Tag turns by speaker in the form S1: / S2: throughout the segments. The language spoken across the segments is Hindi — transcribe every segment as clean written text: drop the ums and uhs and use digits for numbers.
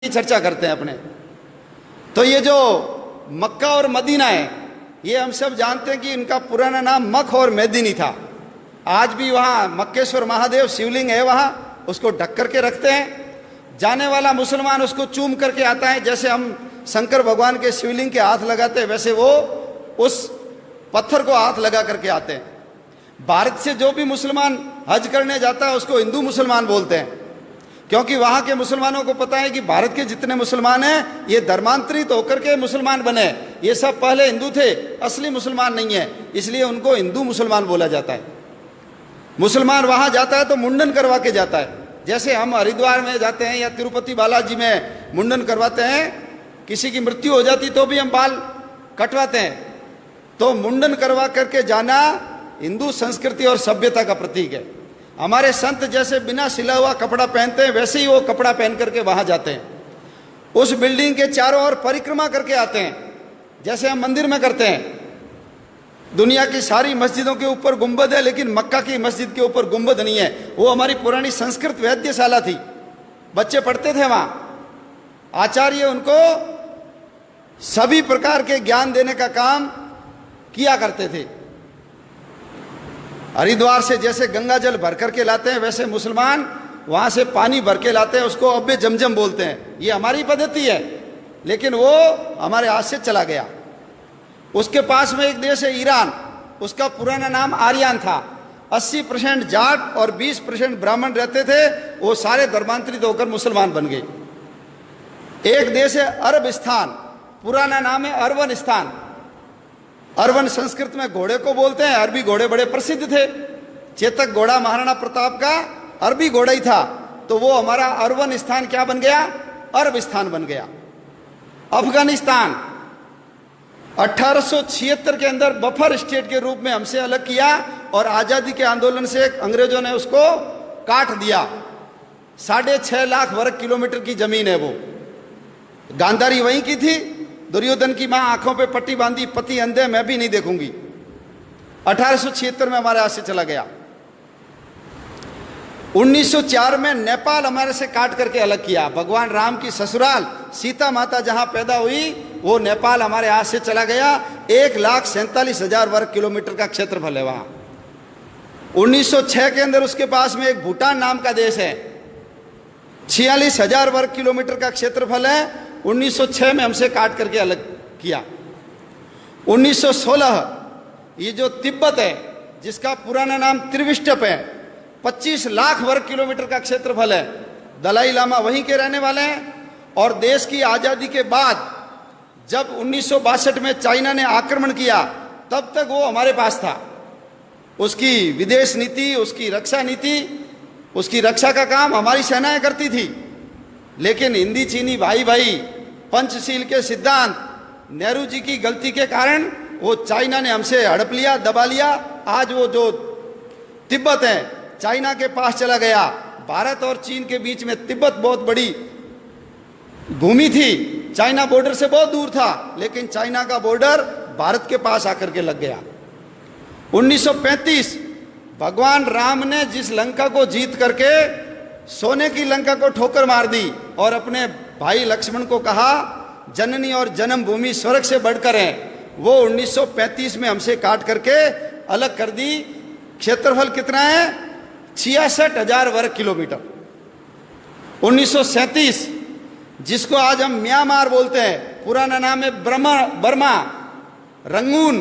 S1: की चर्चा करते हैं अपने। तो ये जो मक्का और मदीना है, ये हम सब जानते हैं कि इनका पुराना नाम मख और मेदिनी था। आज भी वहाँ मक्केश्वर महादेव शिवलिंग है, वहाँ उसको ढक करके रखते हैं। जाने वाला मुसलमान उसको चूम करके आता है, जैसे हम शंकर भगवान के शिवलिंग के हाथ लगाते हैं वैसे वो उस पत्थर को हाथ लगा करके आते हैं। भारत से जो भी मुसलमान हज करने जाता है उसको हिंदू मुसलमान बोलते हैं, क्योंकि वहाँ के मुसलमानों को पता है कि भारत के जितने मुसलमान हैं ये धर्मांतरित होकर के मुसलमान बने, ये सब पहले हिंदू थे, असली मुसलमान नहीं है, इसलिए उनको हिंदू मुसलमान बोला जाता है। मुसलमान वहाँ जाता है तो मुंडन करवा के जाता है, जैसे हम हरिद्वार में जाते हैं या तिरुपति बालाजी में मुंडन करवाते हैं, किसी की मृत्यु हो जाती तो भी हम बाल कटवाते हैं। तो मुंडन करवा करके जाना हिंदू संस्कृति और सभ्यता का प्रतीक है। हमारे संत जैसे बिना सिला हुआ कपड़ा पहनते हैं वैसे ही वो कपड़ा पहन करके वहां जाते हैं, उस बिल्डिंग के चारों ओर परिक्रमा करके आते हैं, जैसे हम मंदिर में करते हैं। दुनिया की सारी मस्जिदों के ऊपर गुंबद है, लेकिन मक्का की मस्जिद के ऊपर गुंबद नहीं है। वो हमारी पुरानी संस्कृत वैद्यशाला थी, बच्चे पढ़ते थे वहां, आचार्य उनको सभी प्रकार के ज्ञान देने का काम किया करते थे। हरिद्वार से जैसे गंगा जल भर करके लाते हैं वैसे मुसलमान वहां से पानी भर के लाते हैं, उसको अब्बे जमजम बोलते हैं। ये हमारी पद्धति है, लेकिन वो हमारे हाथ से चला गया। उसके पास में एक देश है ईरान, उसका पुराना नाम आर्यन था। 80% जाट और 20% ब्राह्मण रहते थे, वो सारे धर्मांतरित होकर मुसलमान बन गए। एक देश है अरबिस्तान, पुराना नाम है अरवनिस्तान। अरवन संस्कृत में घोड़े को बोलते हैं, अरबी घोड़े बड़े प्रसिद्ध थे। चेतक घोड़ा महाराणा प्रताप का अरबी घोड़ा ही था, तो वो हमारा अरवनिस्तान क्या बन गया, अरबिस्तान बन गया। अफगानिस्तान 1876 के अंदर बफर स्टेट के रूप में हमसे अलग किया और आजादी के आंदोलन से अंग्रेजों ने उसको काट दिया। 6.5 लाख वर्ग किलोमीटर की जमीन है वो। गांधारी वहीं की थी, दुर्योधन की मां आंखों पे पट्टी बांधी, पति अंधे, मैं भी नहीं देखूंगी। 1876 में हमारे हाथ से चला गया। 1904 में नेपाल हमारे से काट करके अलग किया। भगवान राम की ससुराल सीता माता जहां पैदा हुई वो नेपाल हमारे हाथ से चला गया। 1,47,000 वर्ग किलोमीटर का क्षेत्रफल है वहां। 1906 के अंदर उसके पास में एक भूटान नाम का देश है, 46,000 वर्ग किलोमीटर का क्षेत्रफल है। 1906 में हमसे काट करके अलग किया। 1916 ये जो तिब्बत है, जिसका पुराना नाम त्रिविष्टप है, 25 लाख वर्ग किलोमीटर का क्षेत्रफल है। दलाई लामा वहीं के रहने वाले हैं। और देश की आज़ादी के बाद जब 1962 में चाइना ने आक्रमण किया, तब तक वो हमारे पास था। उसकी विदेश नीति, उसकी रक्षा नीति, उसकी रक्षा का काम हमारी सेनाएं करती थी। लेकिन हिंदी चीनी भाई भाई पंचशील के सिद्धांत, नेहरू जी की गलती के कारण वो चाइना ने हमसे हड़प लिया, दबा लिया। आज वो जो तिब्बत है चाइना के पास चला गया। भारत और चीन के बीच में तिब्बत बहुत बड़ी भूमि थी, चाइना बॉर्डर से बहुत दूर था, लेकिन चाइना का बॉर्डर भारत के पास आकर के लग गया। 1935 भगवान राम ने जिस लंका को जीत करके सोने की लंका को ठोकर मार दी और अपने भाई लक्ष्मण को कहा जननी और जन्मभूमि स्वर्ग से बढ़कर है, वो 1935 में हमसे काट करके अलग कर दी। क्षेत्रफल कितना है, 66,000 वर्ग किलोमीटर। 1937 जिसको आज हम म्यांमार बोलते हैं, पुराना नाम है बर्मा, रंगून।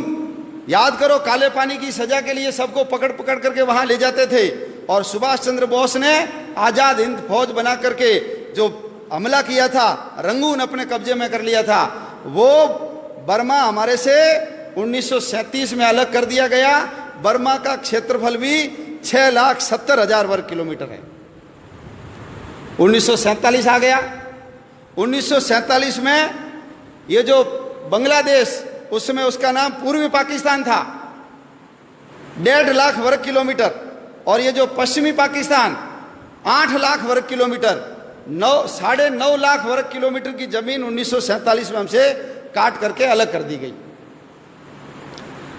S1: याद करो, काले पानी की सजा के लिए सबको पकड़ पकड़ करके वहां ले जाते थे और सुभाष चंद्र बोस ने आजाद हिंद फौज बना करके जो हमला किया था, रंगून अपने कब्जे में कर लिया था। वो बर्मा हमारे से 1937 में अलग कर दिया गया। बर्मा का क्षेत्रफल भी 6,70,000 वर्ग किलोमीटर है। 1947 आ गया। 1947 में ये जो बांग्लादेश, उस समय उसका नाम पूर्वी पाकिस्तान था, 1.5 लाख वर्ग किलोमीटर। और ये जो पश्चिमी पाकिस्तान 8 लाख वर्ग किलोमीटर, 9.5 लाख वर्ग किलोमीटर की जमीन 1947 में हमसे काट करके अलग कर दी गई।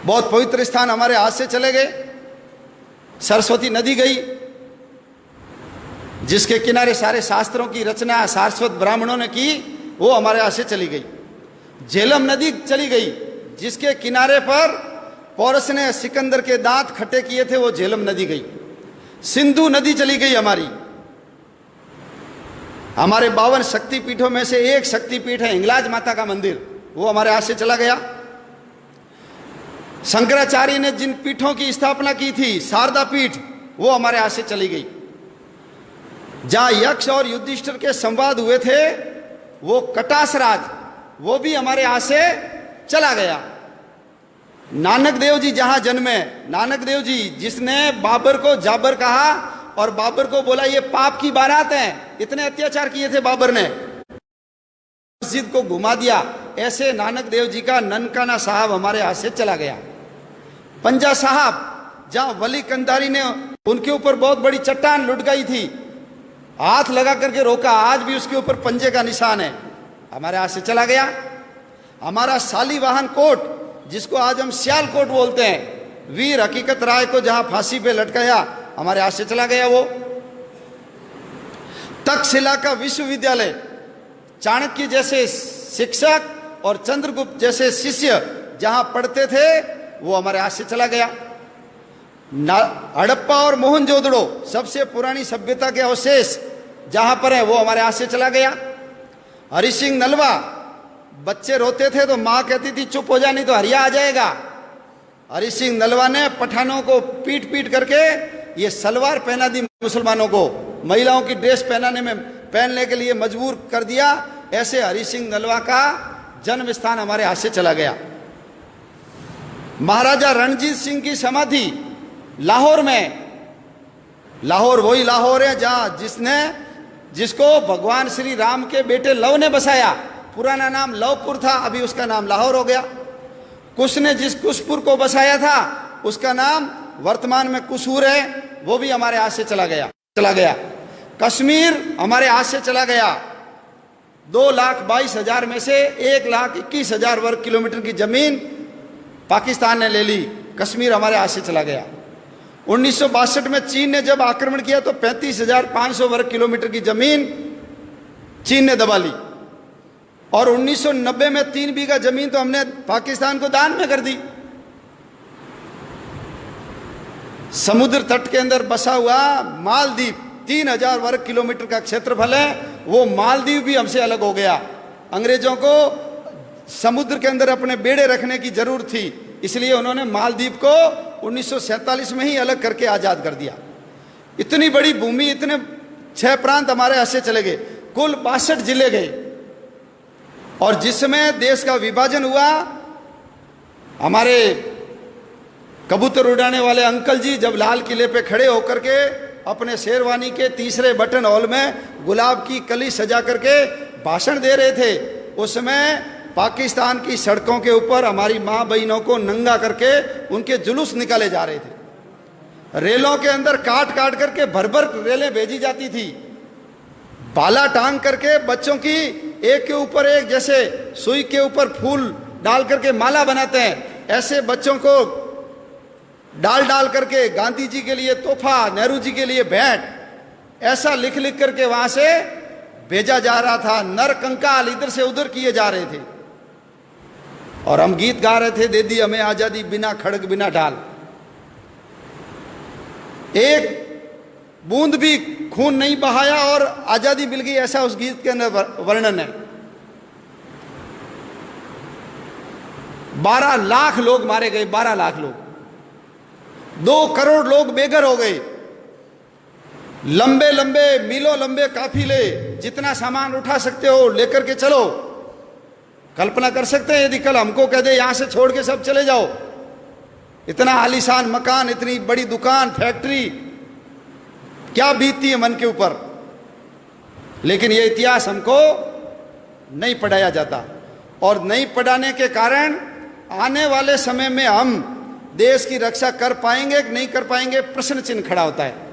S1: बहुत पवित्र स्थान हमारे हाथ से चले गए। सरस्वती नदी गई, जिसके किनारे सारे शास्त्रों की रचना सारस्वत ब्राह्मणों ने की, वो हमारे यहाँ से चली गई। झेलम नदी चली गई, जिसके किनारे पर पौरस ने सिकंदर के दांत खट्टे किए थे, वो झेलम नदी गई। सिंधु नदी चली गई हमारी। हमारे 52 शक्तिपीठों में से एक शक्तिपीठ है हिंगलाज माता का मंदिर, वो हमारे हाथ से चला गया। शंकराचार्य ने जिन पीठों की स्थापना की थी, शारदा पीठ, वो हमारे हाथ से चली गई। जहां यक्ष और युधिष्ठिर के संवाद हुए थे, वो कटास राज, वो भी हमारे हाथ से चला गया। नानक देव जी जहां जन्मे, नानक देव जी जिसने बाबर को जाबर कहा और बाबर को बोला ये पाप की बारात है, इतने अत्याचार किए थे बाबर ने, मस्जिद को घुमा दिया, ऐसे नानक देव जी का ननकाना साहब हमारे हाथ से चला गया। पंजा साहब, जहां वली कंधारी ने उनके ऊपर बहुत बड़ी चट्टान लुढ़काई थी, हाथ लगा करके रोका, आज भी उसके ऊपर पंजे का निशान है, हमारे हाथ से चला गया। हमारा शालीवाहन कोट, जिसको आज हम सियालकोट बोलते हैं, वीर हकीकत राय को जहां फांसी पे लटकाया, हमारे हाथ से चला गया वो। तक्षशिला का विश्वविद्यालय, चाणक्य जैसे शिक्षक और चंद्रगुप्त जैसे शिष्य जहां पढ़ते थे, वो हमारे हाथ से चला गया। हड़प्पा और मोहनजोदड़ो, सबसे पुरानी सभ्यता के अवशेष जहां पर है, वो हमारे हाथ से चला गया। हरि सिंह नलवा, बच्चे रोते थे तो मां कहती थी चुप हो जा नहीं तो हरिया आ जाएगा। हरि सिंह नलवा ने पठानों को पीट पीट करके ये सलवार पहना दी, मुसलमानों को महिलाओं की ड्रेस पहनने के लिए मजबूर कर दिया। ऐसे हरि सिंह नलवा का जन्म स्थान हमारे हाथ से चला गया। महाराजा रणजीत सिंह की समाधि लाहौर में, लाहौर वही लाहौर है जहां जिसको भगवान श्री राम के बेटे लव ने बसाया। पुराना नाम लवपुर था, अभी उसका नाम लाहौर हो गया। कुश ने जिस कुशपुर को बसाया था, उसका नाम वर्तमान में कुसूर है, वो भी हमारे हाथ से चला गया। कश्मीर हमारे हाथ से चला गया। 2,22,000 में से 1,21,000 वर्ग किलोमीटर की जमीन पाकिस्तान ने ले ली, कश्मीर हमारे हाथ से चला गया। 1962 में चीन ने जब आक्रमण किया तो 35,500 वर्ग किलोमीटर की जमीन चीन ने दबा ली। और 1990 में 3 बीघा जमीन तो हमने पाकिस्तान को दान में कर दी। समुद्र तट के अंदर बसा हुआ मालदीव, 3,000 वर्ग किलोमीटर का क्षेत्रफल है, वो मालदीव भी हमसे अलग हो गया। अंग्रेजों को समुद्र के अंदर अपने बेड़े रखने की जरूरत थी, इसलिए उन्होंने मालदीव को 1947 में ही अलग करके आजाद कर दिया। इतनी बड़ी भूमि, इतने 6 प्रांत हमारे हाथ से चले गए, कुल 62 जिले गए। और जिस समय देश का विभाजन हुआ, हमारे कबूतर उड़ाने वाले अंकल जी जब लाल किले पे खड़े होकर के अपने शेरवानी के तीसरे बटन हॉल में गुलाब की कली सजा करके भाषण दे रहे थे, उस समय पाकिस्तान की सड़कों के ऊपर हमारी माँ बहनों को नंगा करके उनके जुलूस निकाले जा रहे थे। रेलों के अंदर काट काट करके भर भर रेलें भेजी जाती थी, भाला टांग करके बच्चों की एक के ऊपर एक, जैसे सुई के ऊपर फूल डाल करके माला बनाते हैं, ऐसे बच्चों को डाल डाल करके गांधी जी के लिए तोहफा, नेहरू जी के लिए भेंट, ऐसा लिख लिख करके वहां से भेजा जा रहा था। नर कंकाल इधर से उधर किए जा रहे थे और हम गीत गा रहे थे, दे दी हमें आजादी बिना खड़ग बिना ढाल। एक बूंद भी खून नहीं बहाया और आजादी मिल गई, ऐसा उस गीत के अंदर वर्णन है। 12 लाख लोग मारे गए, 12 लाख लोग, 2 करोड़ लोग बेघर हो गए। लंबे लंबे मीलों लंबे काफिले, जितना सामान उठा सकते हो लेकर के चलो। कल्पना कर सकते हैं यदि कल हमको कह दे यहां से छोड़ के सब चले जाओ, इतना आलीशान मकान, इतनी बड़ी दुकान, फैक्ट्री, क्या बीतती है मन के ऊपर। लेकिन यह इतिहास हमको नहीं पढ़ाया जाता, और नहीं पढ़ाने के कारण आने वाले समय में हम देश की रक्षा कर पाएंगे कि नहीं कर पाएंगे, प्रश्न चिन्ह खड़ा होता है।